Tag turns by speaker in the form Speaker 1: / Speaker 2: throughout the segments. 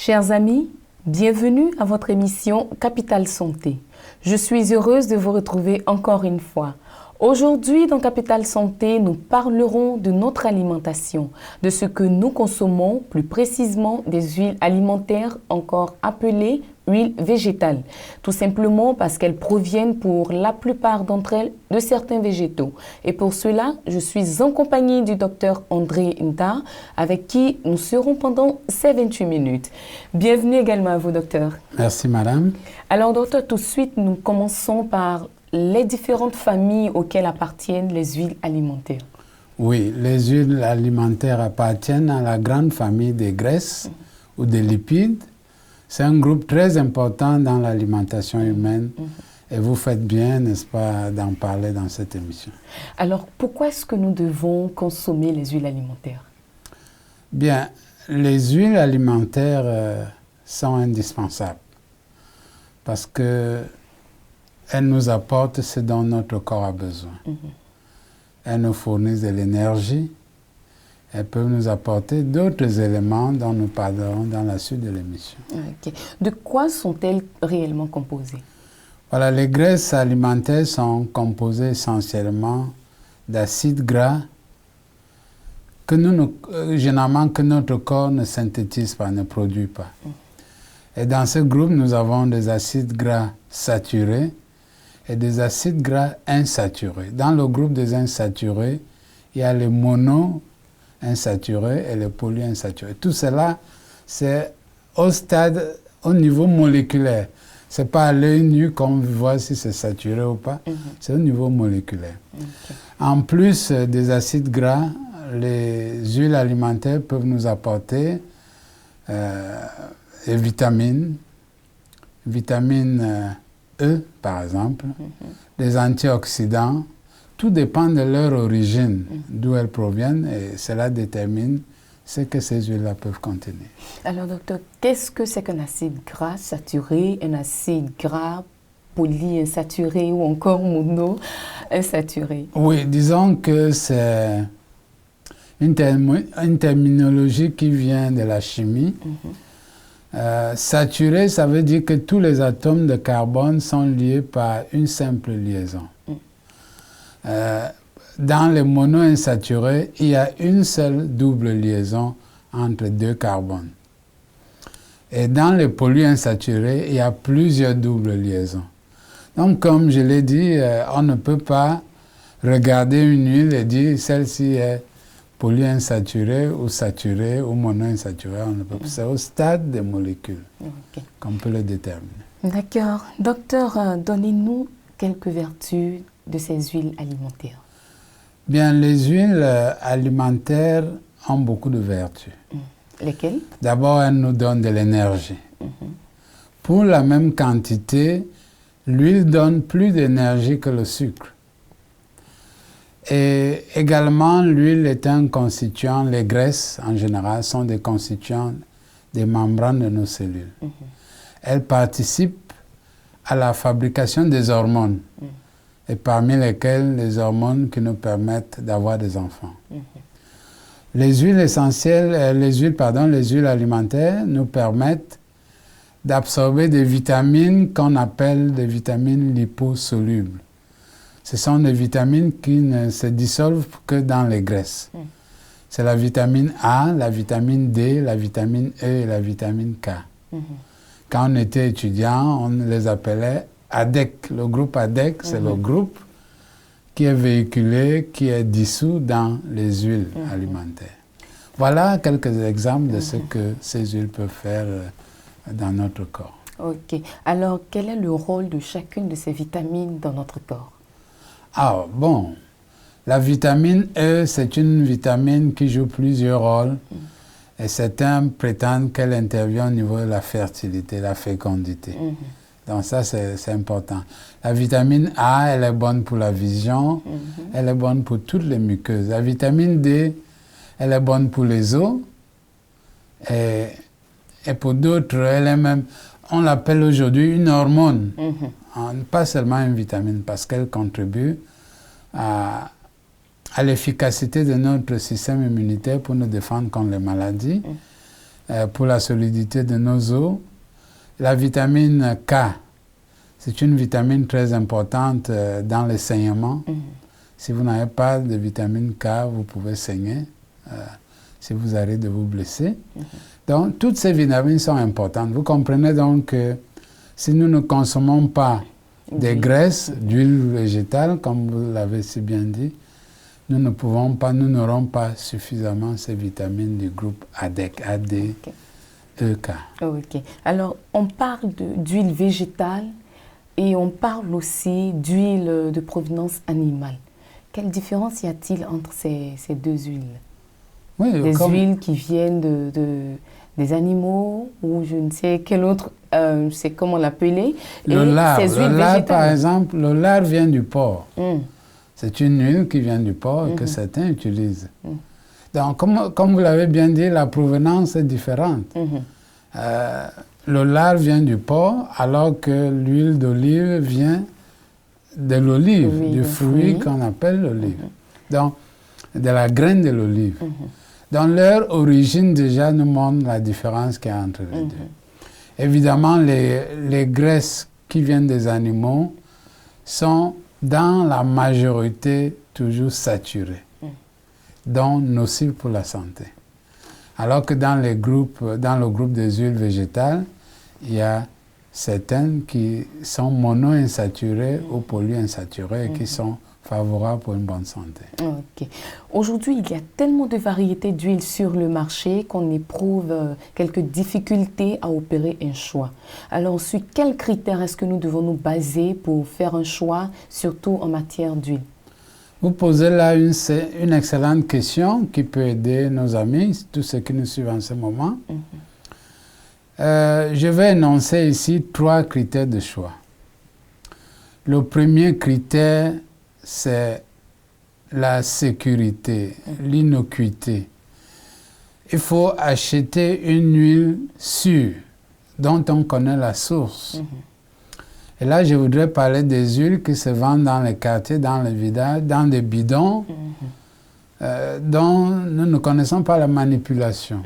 Speaker 1: Chers amis, bienvenue à votre émission Capital Santé. Je suis heureuse de vous retrouver encore une fois. Aujourd'hui, dans Capital Santé, nous parlerons de notre alimentation, de ce que nous consommons, plus précisément des huiles alimentaires, encore appelées huiles végétales. Tout simplement parce qu'elles proviennent pour la plupart d'entre elles de certains végétaux. Et pour cela, je suis en compagnie du docteur André Nda, avec qui nous serons pendant ces 28 minutes. Bienvenue également à vous, docteur.
Speaker 2: Merci, madame.
Speaker 1: Alors, docteur, tout de suite, nous commençons par les différentes familles auxquelles appartiennent les huiles alimentaires.
Speaker 2: Oui, les huiles alimentaires appartiennent à la grande famille des graisses ou des lipides. C'est un groupe très important dans l'alimentation humaine et vous faites bien, n'est-ce pas, d'en parler dans cette émission.
Speaker 1: Alors, pourquoi est-ce que nous devons consommer les huiles alimentaires?
Speaker 2: Bien, les huiles alimentaires sont indispensables parce que elles nous apportent ce dont notre corps a besoin. Elles nous fournissent de l'énergie. Elles peuvent nous apporter d'autres éléments dont nous parlerons dans la suite de l'émission.
Speaker 1: Okay. De quoi sont-elles réellement composées?
Speaker 2: Voilà, les graisses alimentaires sont composées essentiellement d'acides gras que généralement que notre corps ne synthétise pas, ne produit pas. Et dans ce groupe, nous avons des acides gras saturés et des acides gras insaturés. Dans le groupe des insaturés, il y a les monoinsaturés et les polyinsaturés. Tout cela, c'est au niveau moléculaire. Ce n'est pas à l'œil nu qu'on voit si c'est saturé ou pas, c'est au niveau moléculaire. En plus des acides gras, les huiles alimentaires peuvent nous apporter des vitamines, E, par exemple, des antioxydants. Tout dépend de leur origine, d'où elles proviennent, et cela détermine ce que ces huiles-là peuvent contenir.
Speaker 1: Alors, docteur, qu'est-ce que c'est qu'un acide gras saturé, un acide gras polyinsaturé ou encore monoinsaturé?
Speaker 2: Oui, disons que c'est une terminologie qui vient de la chimie. Saturé, ça veut dire que tous les atomes de carbone sont liés par une simple liaison. Dans les monoinsaturés, il y a une seule double liaison entre deux carbones. Et dans les polyinsaturés, il y a plusieurs doubles liaisons. Donc, comme je l'ai dit, on ne peut pas regarder une huile et dire celle-ci est polyinsaturée ou saturée ou monoinsaturée. C'est au stade des molécules qu'on peut le déterminer.
Speaker 1: D'accord. Docteur, donnez-nous quelques vertus de ces huiles alimentaires.
Speaker 2: Bien, les huiles alimentaires ont beaucoup de vertus.
Speaker 1: Lesquelles?
Speaker 2: D'abord, elles nous donnent de l'énergie. Pour la même quantité, l'huile donne plus d'énergie que le sucre. Et également, l'huile est un constituant, les graisses en général sont des constituants des membranes de nos cellules. Elles participent à la fabrication des hormones, et parmi lesquelles les hormones qui nous permettent d'avoir des enfants. Les huiles alimentaires nous permettent d'absorber des vitamines qu'on appelle des vitamines liposolubles. Ce sont des vitamines qui ne se dissolvent que dans les graisses. C'est la vitamine A, la vitamine D, la vitamine E et la vitamine K. Quand on était étudiant, on les appelait ADEC. Le groupe ADEC, c'est le groupe qui est véhiculé, qui est dissous dans les huiles alimentaires. Voilà quelques exemples de ce que ces huiles peuvent faire dans notre corps.
Speaker 1: Ok. Alors, quel est le rôle de chacune de ces vitamines dans notre corps?
Speaker 2: Ah bon, la vitamine E, c'est une vitamine qui joue plusieurs rôles et certains prétendent qu'elle intervient au niveau de la fertilité, la fécondité. Donc ça, c'est important. La vitamine A, elle est bonne pour la vision, elle est bonne pour toutes les muqueuses. La vitamine D, elle est bonne pour les os et pour d'autres, elle est même, on l'appelle aujourd'hui une hormone. Pas seulement une vitamine, parce qu'elle contribue à l'efficacité de notre système immunitaire pour nous défendre contre les maladies. pour la solidité de nos os. La vitamine K, c'est une vitamine très importante dans les saignements. Si vous n'avez pas de vitamine K, vous pouvez saigner si vous arrêtez de vous blesser. Donc, toutes ces vitamines sont importantes. Vous comprenez donc que si nous ne consommons pas des graisses, d'huile végétale, comme vous l'avez si bien dit, nous n'aurons pas suffisamment ces vitamines du groupe ADEC, AD, EK.
Speaker 1: Ok. Alors, on parle d'huile végétale et on parle aussi d'huile de provenance animale. Quelle différence y a-t-il entre ces deux huiles?
Speaker 2: Oui,
Speaker 1: des huiles qui viennent des animaux ou je ne sais quel autre, je sais comment l'appeler.
Speaker 2: Le lard, par exemple, le lard vient du porc. C'est une huile qui vient du porc et que certains utilisent. Donc, comme vous l'avez bien dit, la provenance est différente. Le lard vient du porc, alors que l'huile d'olive vient de l'olive, du fruit qu'on appelle l'olive. Donc, de la graine de l'olive. Donc, leur origine déjà nous montre la différence qu'il y a entre les deux. Évidemment, les graisses qui viennent des animaux sont dans la majorité toujours saturées, donc nocives pour la santé. Alors que dans le groupe des huiles végétales, il y a certaines qui sont monoinsaturées ou polyinsaturées et qui sont favorables pour une bonne santé.
Speaker 1: Ok. Aujourd'hui, il y a tellement de variétés d'huiles sur le marché qu'on éprouve quelques difficultés à opérer un choix. Alors, sur quels critères est-ce que nous devons nous baser pour faire un choix, surtout en matière d'huile?
Speaker 2: Vous posez là une excellente question qui peut aider nos amis, tous ceux qui nous suivent en ce moment. Je vais énoncer ici 3 critères de choix. Le premier critère, c'est la sécurité, l'innocuité. Il faut acheter une huile sûre, dont on connaît la source. Et là, je voudrais parler des huiles qui se vendent dans les quartiers, dans les villages, dans des bidons, dont nous ne connaissons pas la manipulation.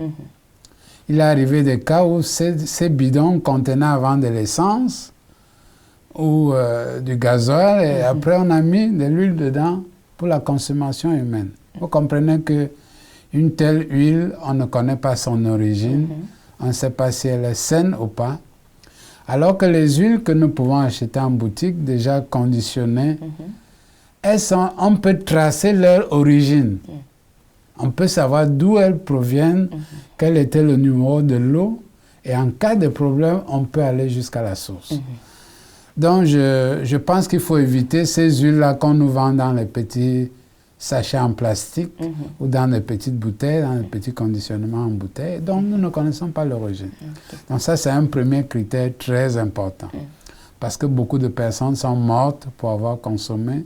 Speaker 2: Il est arrivé des cas où ces bidons contenaient avant de l'essence ou du gasoil, et après on a mis de l'huile dedans pour la consommation humaine. Vous comprenez qu'une telle huile, on ne connaît pas son origine, on ne sait pas si elle est saine ou pas. Alors que les huiles que nous pouvons acheter en boutique, déjà conditionnées, on peut tracer leur origine. On peut savoir d'où elles proviennent, quel était le numéro de l'eau, et en cas de problème, on peut aller jusqu'à la source. Donc, je pense qu'il faut éviter ces huiles-là qu'on nous vend dans les petits sachets en plastique ou dans les petites bouteilles, dans les petits conditionnements en bouteille, dont nous ne connaissons pas l'origine. Donc ça, c'est un premier critère très important. Parce que beaucoup de personnes sont mortes pour avoir consommé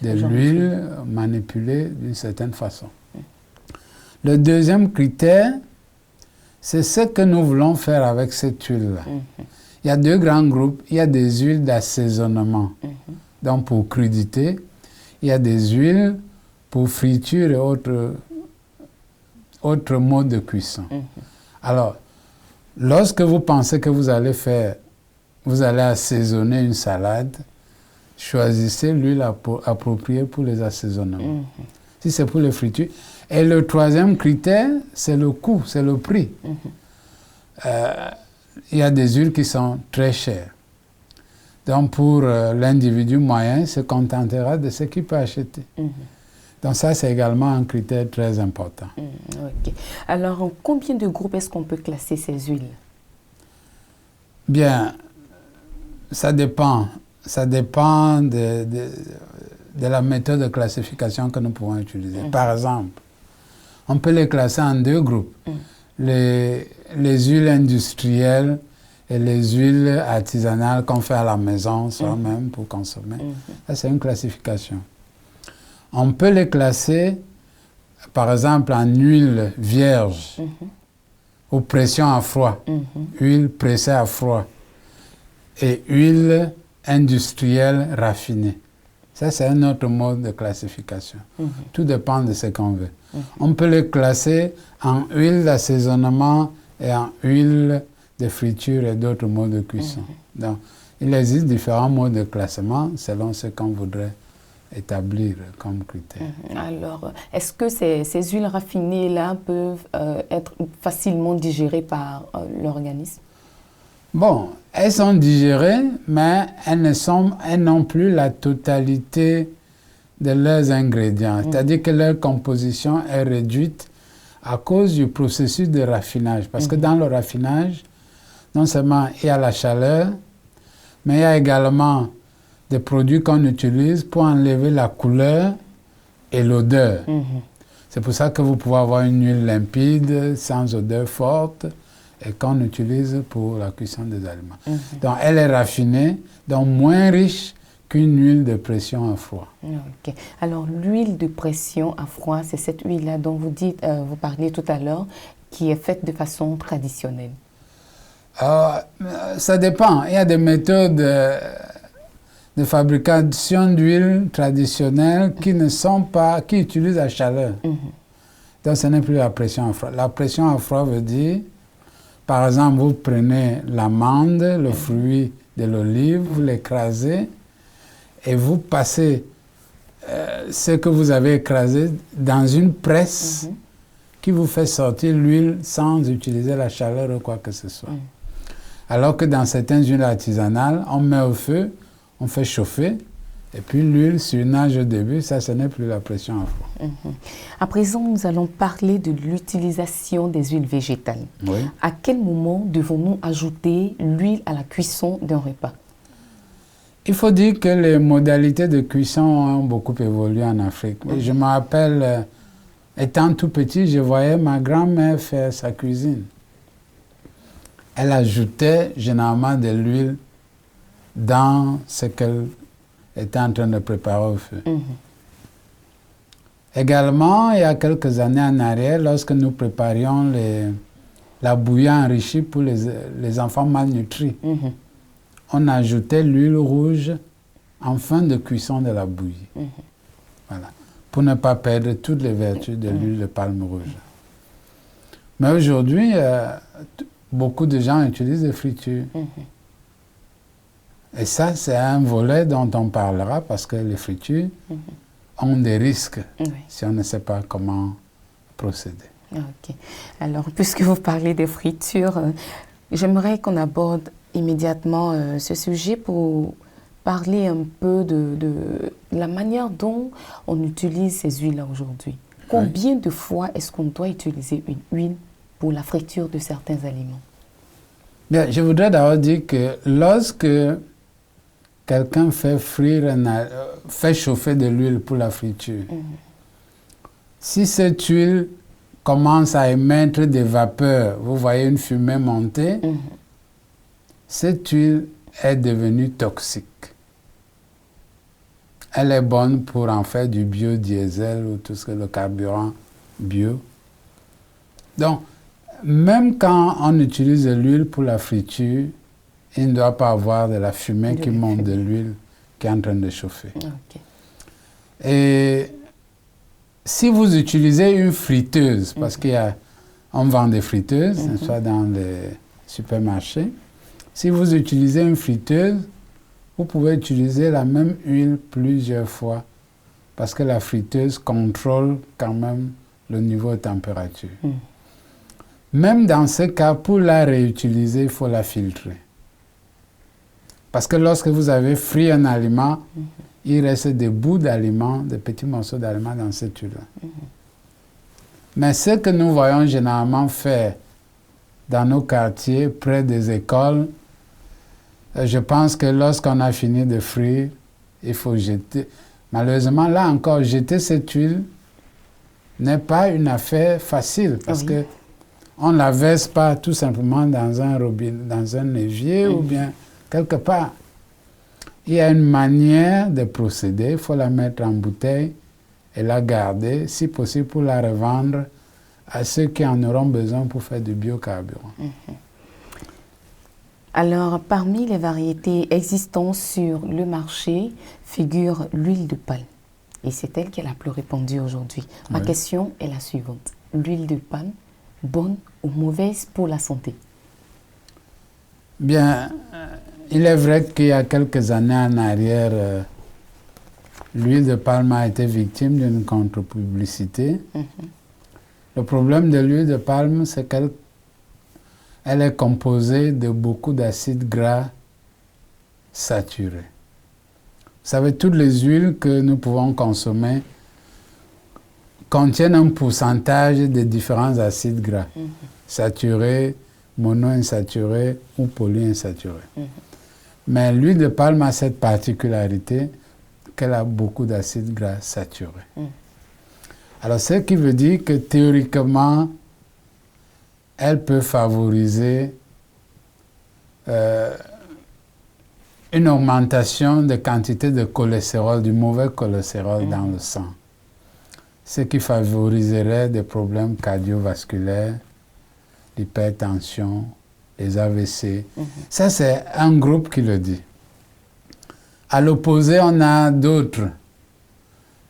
Speaker 2: de l'huile manipulée d'une certaine façon. Le deuxième critère, c'est ce que nous voulons faire avec cette huile-là. Il y a 2 grands groupes. Il y a des huiles d'assaisonnement, donc pour crudité. Il y a des huiles pour friture et autres modes de cuisson. Alors, lorsque vous pensez que vous allez assaisonner une salade, choisissez l'huile appropriée pour les assaisonnements. Si c'est pour les fritures. Et le troisième critère, c'est le coût, c'est le prix. Il y a des huiles qui sont très chères. Donc, pour l'individu moyen, il se contentera de ce qu'il peut acheter. Donc, ça, c'est également un critère très important.
Speaker 1: Ok. Alors, en combien de groupes est-ce qu'on peut classer ces huiles?
Speaker 2: Bien, ça dépend. Ça dépend de la méthode de classification que nous pouvons utiliser. Par exemple, on peut les classer en 2 groupes. Les huiles industrielles et les huiles artisanales qu'on fait à la maison soi-même pour consommer. Ça, c'est une classification. On peut les classer, par exemple, en huile vierge ou pression à froid, huile pressée à froid et huile industrielle raffinée. Ça, c'est un autre mode de classification. Tout dépend de ce qu'on veut. On peut les classer en huile d'assaisonnement et en huile de friture et d'autres modes de cuisson. Donc, il existe différents modes de classement selon ce qu'on voudrait établir comme critère.
Speaker 1: Alors, est-ce que ces huiles raffinées-là peuvent être facilement digérées par l'organisme?
Speaker 2: Bon, elles sont digérées, mais elles n'ont plus la totalité de leurs ingrédients. C'est-à-dire que leur composition est réduite à cause du processus de raffinage. Parce que dans le raffinage, non seulement il y a la chaleur, mais il y a également des produits qu'on utilise pour enlever la couleur et l'odeur. C'est pour ça que vous pouvez avoir une huile limpide, sans odeur forte, et qu'on utilise pour la cuisson des aliments. Donc, elle est raffinée, donc moins riche qu'une huile de pression à froid.
Speaker 1: Ok. Alors, l'huile de pression à froid, c'est cette huile-là dont vous parliez tout à l'heure, qui est faite de façon traditionnelle.
Speaker 2: Ça dépend. Il y a des méthodes de fabrication d'huile traditionnelle qui utilisent la chaleur. Donc, ce n'est plus la pression à froid. La pression à froid veut dire, par exemple, vous prenez l'amande, le fruit de l'olive, vous l'écrasez et vous passez ce que vous avez écrasé dans une presse qui vous fait sortir l'huile sans utiliser la chaleur ou quoi que ce soit. Alors que dans certaines huiles artisanales, on met au feu, on fait chauffer, et puis l'huile surnage au début, ça, ce n'est plus la pression à froid.
Speaker 1: À présent, nous allons parler de l'utilisation des huiles végétales.
Speaker 2: Oui.
Speaker 1: À quel moment devons-nous ajouter l'huile à la cuisson d'un repas?
Speaker 2: Il faut dire que les modalités de cuisson ont beaucoup évolué en Afrique. Je me rappelle, étant tout petit, je voyais ma grand-mère faire sa cuisine. Elle ajoutait généralement de l'huile dans ce qu'elle était en train de préparer au feu. Également, il y a quelques années en arrière, lorsque nous préparions la bouillie enrichie pour les enfants malnutris, on ajoutait l'huile rouge en fin de cuisson de la bouillie. Voilà. Pour ne pas perdre toutes les vertus de l'huile de palme rouge. Mais aujourd'hui, beaucoup de gens utilisent des fritures. Et ça, c'est un volet dont on parlera parce que les fritures ont des risques si on ne sait pas comment procéder.
Speaker 1: Ok. Alors, puisque vous parlez des fritures, j'aimerais qu'on aborde immédiatement ce sujet pour parler un peu de la manière dont on utilise ces huiles aujourd'hui. Combien de fois est-ce qu'on doit utiliser une huile pour la friture de certains aliments?
Speaker 2: Bien, je voudrais d'abord dire que lorsque quelqu'un fait chauffer de l'huile pour la friture, si cette huile commence à émettre des vapeurs, vous voyez une fumée monter, cette huile est devenue toxique. Elle est bonne pour en faire du biodiesel ou tout ce que le carburant bio. Donc, même quand on utilise de l'huile pour la friture, il ne doit pas avoir de la fumée qui monte de l'huile qui est en train de chauffer. Et si vous utilisez une friteuse, parce qu'on vend des friteuses, soit dans les supermarchés, si vous utilisez une friteuse, vous pouvez utiliser la même huile plusieurs fois, parce que la friteuse contrôle quand même le niveau de température. Même dans ce cas, pour la réutiliser, il faut la filtrer. Parce que lorsque vous avez frit un aliment, il reste des bouts d'aliments, des petits morceaux d'aliments dans cette huile-là. Mais ce que nous voyons généralement faire dans nos quartiers, près des écoles, je pense que lorsqu'on a fini de frire, il faut jeter. Malheureusement, là encore, jeter cette huile n'est pas une affaire facile parce que on ne la verse pas tout simplement dans un robinet, dans un évier ou bien quelque part. Il y a une manière de procéder, il faut la mettre en bouteille et la garder, si possible pour la revendre à ceux qui en auront besoin pour faire du biocarburant.
Speaker 1: Alors, parmi les variétés existantes sur le marché figure l'huile de palme. Et c'est elle qui est la plus répandue aujourd'hui. Ma question est la suivante. L'huile de palme, bonne ou mauvaises pour la santé?
Speaker 2: Bien, il est vrai qu'il y a quelques années en arrière, l'huile de palme a été victime d'une contre-publicité. Le problème de l'huile de palme, c'est qu'elle est composée de beaucoup d'acides gras saturés. Vous savez, toutes les huiles que nous pouvons consommer contiennent un pourcentage de différents acides gras, saturés, monoinsaturés ou polyinsaturés. Mais l'huile de palme a cette particularité qu'elle a beaucoup d'acides gras saturés. Alors, ce qui veut dire que théoriquement, elle peut favoriser une augmentation de quantité de cholestérol, du mauvais cholestérol dans le sang, ce qui favoriserait des problèmes cardiovasculaires, l'hypertension, les AVC. Ça, c'est un groupe qui le dit. À l'opposé, on a d'autres,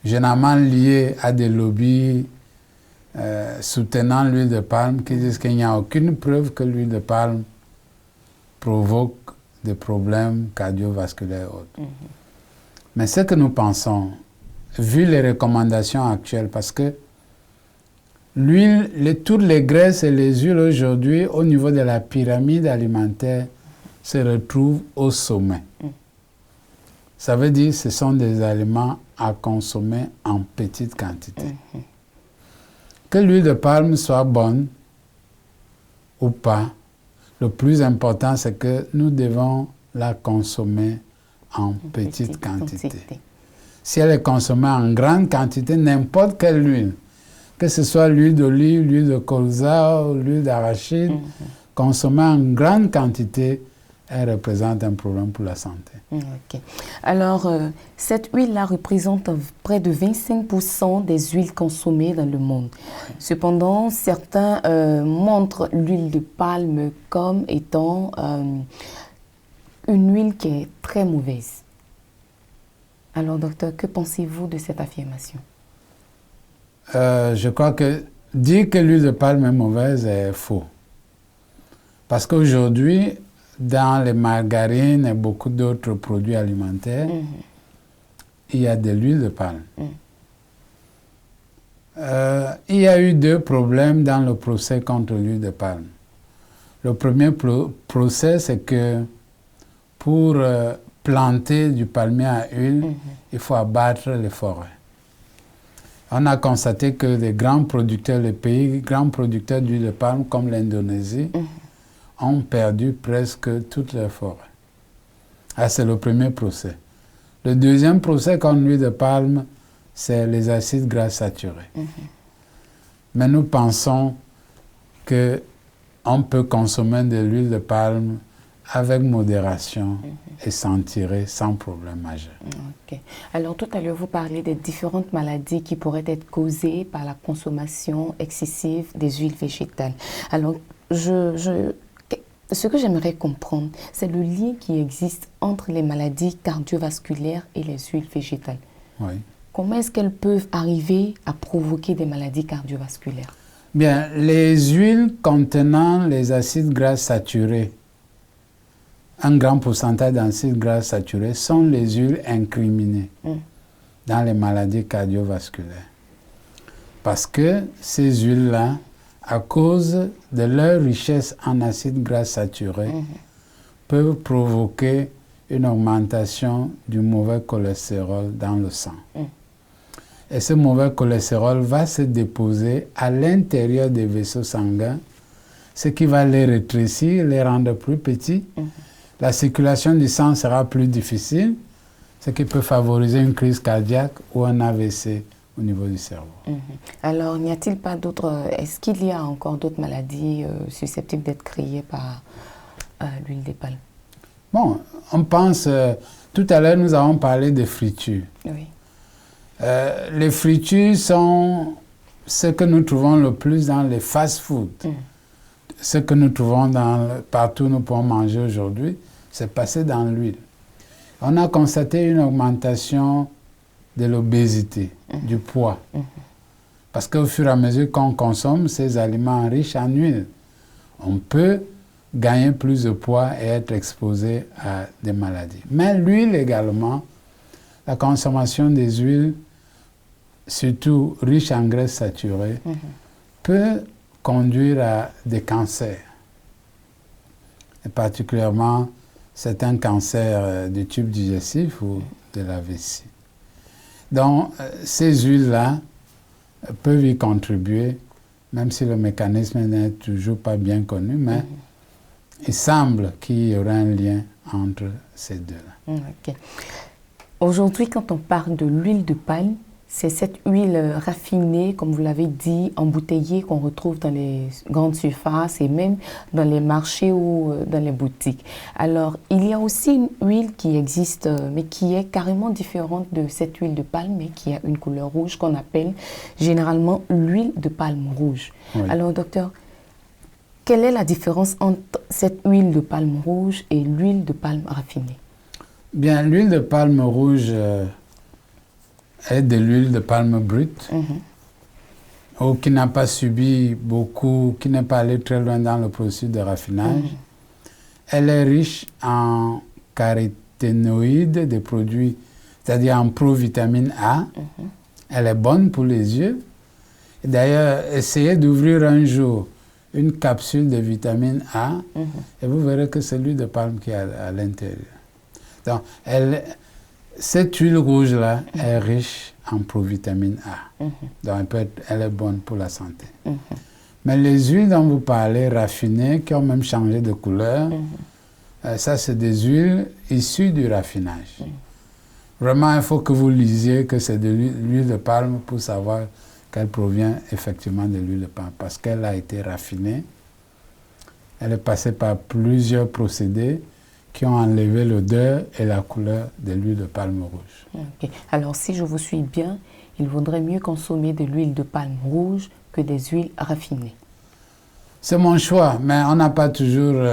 Speaker 2: généralement liés à des lobbies soutenant l'huile de palme, qui disent qu'il n'y a aucune preuve que l'huile de palme provoque des problèmes cardiovasculaires et autres. Mais ce que nous pensons, vu les recommandations actuelles, parce que l'huile, toutes les graisses et les huiles aujourd'hui, au niveau de la pyramide alimentaire, se retrouvent au sommet. Ça veut dire que ce sont des aliments à consommer en petite quantité. Que l'huile de palme soit bonne ou pas, le plus important, c'est que nous devons la consommer en petite quantité. Si elle est consommée en grande quantité, n'importe quelle huile, que ce soit l'huile d'olive, l'huile de colza ou l'huile d'arachide, consommée en grande quantité, elle représente un problème pour la santé.
Speaker 1: Ok. Alors, cette huile-là représente près de 25% des huiles consommées dans le monde. Cependant, certains montrent l'huile de palme comme étant une huile qui est très mauvaise. Alors, docteur, que pensez-vous de cette affirmation?
Speaker 2: Je crois que dire que l'huile de palme est mauvaise est faux. Parce qu'aujourd'hui, dans les margarines et beaucoup d'autres produits alimentaires, il y a de l'huile de palme. Il y a eu deux problèmes dans le procès contre l'huile de palme. Le premier procès, c'est que pour planter du palmier à huile, il faut abattre les forêts. On a constaté que les grands producteurs, les pays grands producteurs d'huile de palme, comme l'Indonésie, ont perdu presque toutes leurs forêts. Ah, c'est le premier procès. Le deuxième procès contre l'huile de palme, c'est les acides gras saturés. Mais nous pensons qu'on peut consommer de l'huile de palme avec modération et s'en tirer sans problème majeur.
Speaker 1: Okay. Alors tout à l'heure, vous parlez des différentes maladies qui pourraient être causées par la consommation excessive des huiles végétales. Alors, ce que j'aimerais comprendre, c'est le lien qui existe entre les maladies cardiovasculaires et les huiles végétales.
Speaker 2: Oui.
Speaker 1: Comment est-ce qu'elles peuvent arriver à provoquer des maladies cardiovasculaires?
Speaker 2: Bien, les huiles contenant les acides gras saturés, un grand pourcentage d'acides gras saturés, sont les huiles incriminées dans les maladies cardiovasculaires. Parce que ces huiles-là, à cause de leur richesse en acides gras saturés, peuvent provoquer une augmentation du mauvais cholestérol dans le sang. Et ce mauvais cholestérol va se déposer à l'intérieur des vaisseaux sanguins, ce qui va les rétrécir, les rendre plus petits. La circulation du sang sera plus difficile, ce qui peut favoriser une crise cardiaque ou un AVC au niveau du cerveau.
Speaker 1: Alors, n'y a-t-il pas d'autres... Est-ce qu'il y a encore d'autres maladies susceptibles d'être créées par l'huile de palme?
Speaker 2: Bon, on pense... tout à l'heure, nous avons parlé des fritures.
Speaker 1: Oui.
Speaker 2: Les fritures sont ce que nous trouvons le plus dans les fast-foods. Ce que nous trouvons partout où nous pouvons manger aujourd'hui, c'est passé dans l'huile. On a constaté une augmentation de l'obésité, du poids. Parce qu'au fur et à mesure qu'on consomme ces aliments riches en huile, on peut gagner plus de poids et être exposé à des maladies. Mais l'huile également, la consommation des huiles, surtout riches en graisses saturées, peut conduire à des cancers, et particulièrement certains cancers du tube digestif ou de la vessie. Donc, ces huiles-là peuvent y contribuer, même si le mécanisme n'est toujours pas bien connu, mais il semble qu'il y aurait un lien entre ces deux-là.
Speaker 1: Okay. Aujourd'hui, quand on parle de l'huile de palme, c'est cette huile raffinée, comme vous l'avez dit, embouteillée qu'on retrouve dans les grandes surfaces et même dans les marchés ou dans les boutiques. Alors, il y a aussi une huile qui existe, mais qui est carrément différente de cette huile de palme, mais qui a une couleur rouge qu'on appelle généralement l'huile de palme rouge. Oui. Alors, docteur, quelle est la différence entre cette huile de palme rouge et l'huile de palme raffinée?
Speaker 2: Bien, l'huile de palme rouge est de l'huile de palme brute, ou qui n'a pas subi beaucoup, qui n'est pas allé très loin dans le processus de raffinage. Elle est riche en caroténoïdes, des produits, c'est-à-dire en provitamine A. Elle est bonne pour les yeux. D'ailleurs, essayez d'ouvrir un jour une capsule de vitamine A et vous verrez que c'est l'huile de palme qui est à l'intérieur. Donc, cette huile rouge-là est riche en provitamine A. Donc, elle est bonne pour la santé. Mais les huiles dont vous parlez, raffinées, qui ont même changé de couleur, ça, c'est des huiles issues du raffinage. Vraiment, il faut que vous lisiez que c'est de l'huile de palme pour savoir qu'elle provient effectivement de l'huile de palme, parce qu'elle a été raffinée. Elle est passée par plusieurs procédés qui ont enlevé l'odeur et la couleur de l'huile de palme rouge.
Speaker 1: Okay. Alors, si je vous suis bien, il vaudrait mieux consommer de l'huile de palme rouge que des huiles raffinées.
Speaker 2: C'est mon choix, mais on n'a pas toujours...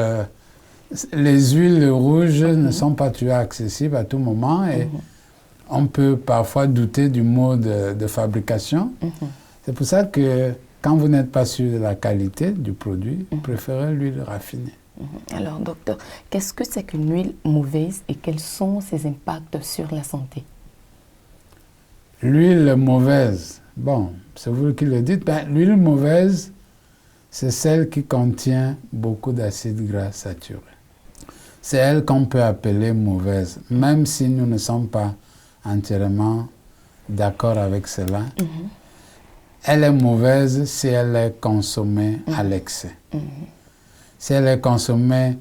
Speaker 2: les huiles rouges ne sont pas toujours accessibles à tout moment et on peut parfois douter du mode de fabrication. C'est pour ça que quand vous n'êtes pas sûr de la qualité du produit, préférez l'huile raffinée.
Speaker 1: Alors, docteur, qu'est-ce que c'est qu'une huile mauvaise et quels sont ses impacts sur la santé?
Speaker 2: L'huile mauvaise, bon, c'est vous qui le dites, ben, l'huile mauvaise, c'est celle qui contient beaucoup d'acides gras saturés. C'est elle qu'on peut appeler mauvaise, même si nous ne sommes pas entièrement d'accord avec cela. Elle est mauvaise si elle est consommée à l'excès. Si elle est consommée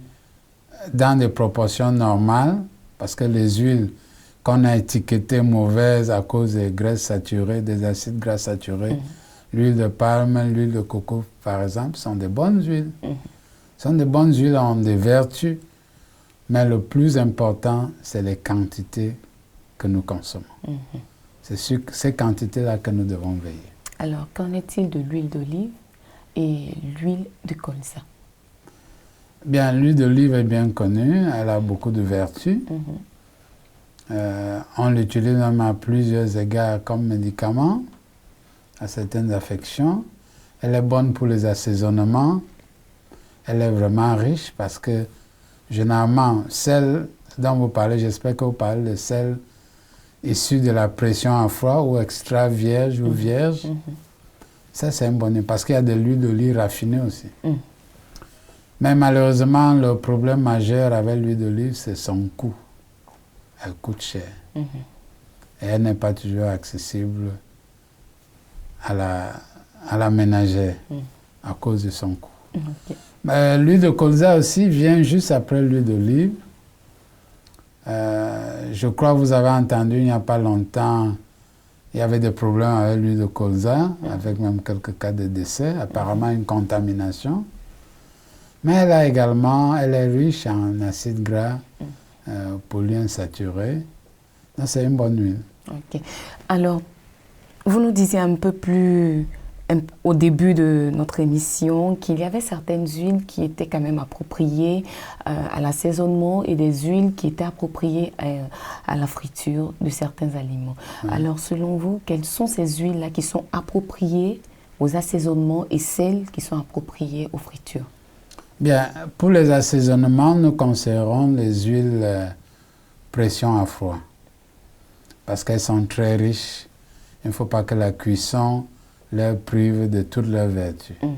Speaker 2: dans des proportions normales, parce que les huiles qu'on a étiquetées mauvaises à cause des graisses saturées, des acides gras saturés, l'huile de palme, l'huile de coco, par exemple, sont des bonnes huiles. Sont des bonnes huiles, ont des vertus, mais le plus important, c'est les quantités que nous consommons. C'est sur ces quantités-là que nous devons veiller.
Speaker 1: Alors, qu'en est-il de l'huile d'olive et l'huile de colza?
Speaker 2: Bien, l'huile d'olive est bien connue, elle a beaucoup de vertus. On l'utilise même à plusieurs égards comme médicament, à certaines affections. Elle est bonne pour les assaisonnements. Elle est vraiment riche parce que, généralement, celle dont vous parlez, j'espère que vous parlez de celle issue de la pression à froid ou extra vierge ou vierge. Ça, c'est un bonnet parce qu'il y a de l'huile d'olive raffinée aussi. Mais malheureusement, le problème majeur avec l'huile d'olive, c'est son coût. Elle coûte cher. Et elle n'est pas toujours accessible à la ménagère à cause de son coût. L'huile de colza aussi vient juste après l'huile d'olive. Je crois que vous avez entendu il n'y a pas longtemps, il y avait des problèmes avec l'huile de colza, avec même quelques cas de décès, apparemment une contamination. Mais elle est riche en acides gras polyinsaturés. Donc c'est une bonne huile.
Speaker 1: Okay. Alors, vous nous disiez un peu plus au début de notre émission qu'il y avait certaines huiles qui étaient quand même appropriées à l'assaisonnement et des huiles qui étaient appropriées à la friture de certains aliments. Alors, selon vous, quelles sont ces huiles-là qui sont appropriées aux assaisonnements et celles qui sont appropriées aux fritures?
Speaker 2: Bien, pour les assaisonnements, nous conseillerons les huiles pression à froid parce qu'elles sont très riches. Il ne faut pas que la cuisson leur prive de toutes leurs vertus. Donc,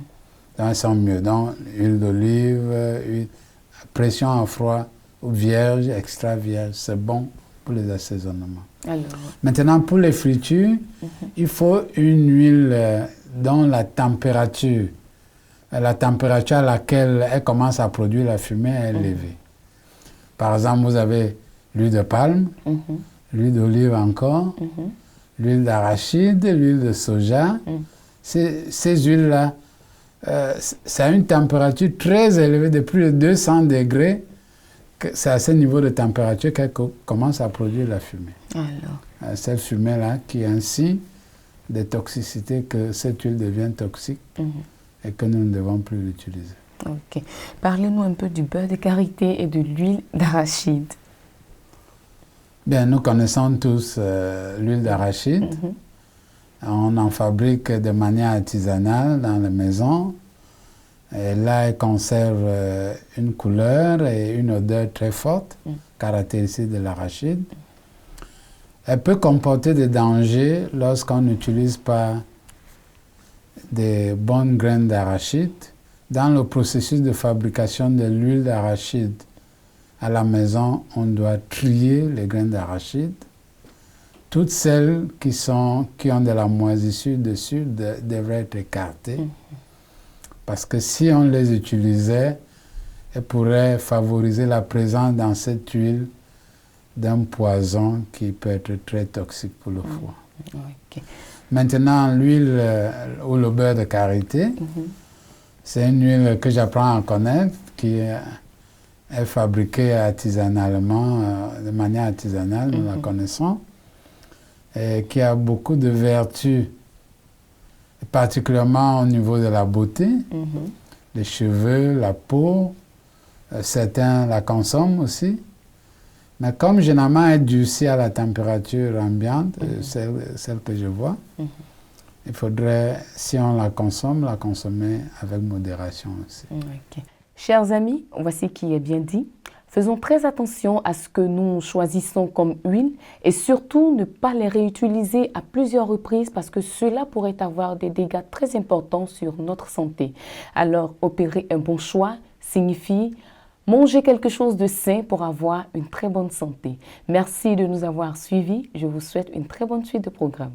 Speaker 2: elles sont mieux. Donc, huile d'olive, pression à froid, ou vierge, extra vierge, c'est bon pour les assaisonnements.
Speaker 1: Alors.
Speaker 2: Maintenant, pour les fritures, il faut une huile dont la température à laquelle elle commence à produire la fumée est élevée. Par exemple, vous avez l'huile de palme, l'huile d'olive encore, l'huile d'arachide, l'huile de soja. Ces huiles-là, ça a une température très élevée de plus de 200 degrés. C'est à ce niveau de température qu'elle commence à produire la fumée.
Speaker 1: Alors.
Speaker 2: Cette fumée-là qui est ainsi des toxicités que cette huile devient toxique et que nous ne devons plus l'utiliser.
Speaker 1: Ok. Parlez-nous un peu du beurre de karité et de l'huile d'arachide.
Speaker 2: Bien, nous connaissons tous l'huile d'arachide. On en fabrique de manière artisanale dans la maison. Et là, elle conserve une couleur et une odeur très forte, caractéristique de l'arachide. Elle peut comporter des dangers lorsqu'on n'utilise pas des bonnes graines d'arachide. Dans le processus de fabrication de l'huile d'arachide à la maison, on doit trier les graines d'arachide. Toutes celles qui ont de la moisissure dessus devraient être écartées. Parce que si on les utilisait, elles pourraient favoriser la présence dans cette huile d'un poison qui peut être très toxique pour le foie.
Speaker 1: Okay.
Speaker 2: Maintenant, l'huile ou le beurre de karité, c'est une huile que j'apprends à connaître, qui est fabriquée artisanalement, de manière artisanale, nous la connaissons, et qui a beaucoup de vertus, particulièrement au niveau de la beauté, les cheveux, la peau. Certains la consomment aussi. Mais comme généralement elle est durcie à la température ambiante, celle que je vois, il faudrait, si on la consomme, la consommer avec modération aussi.
Speaker 1: Okay. Chers amis, voici qui est bien dit. Faisons très attention à ce que nous choisissons comme huile et surtout ne pas les réutiliser à plusieurs reprises parce que cela pourrait avoir des dégâts très importants sur notre santé. Alors, opérer un bon choix signifie manger quelque chose de sain pour avoir une très bonne santé. Merci de nous avoir suivis. Je vous souhaite une très bonne suite de programme.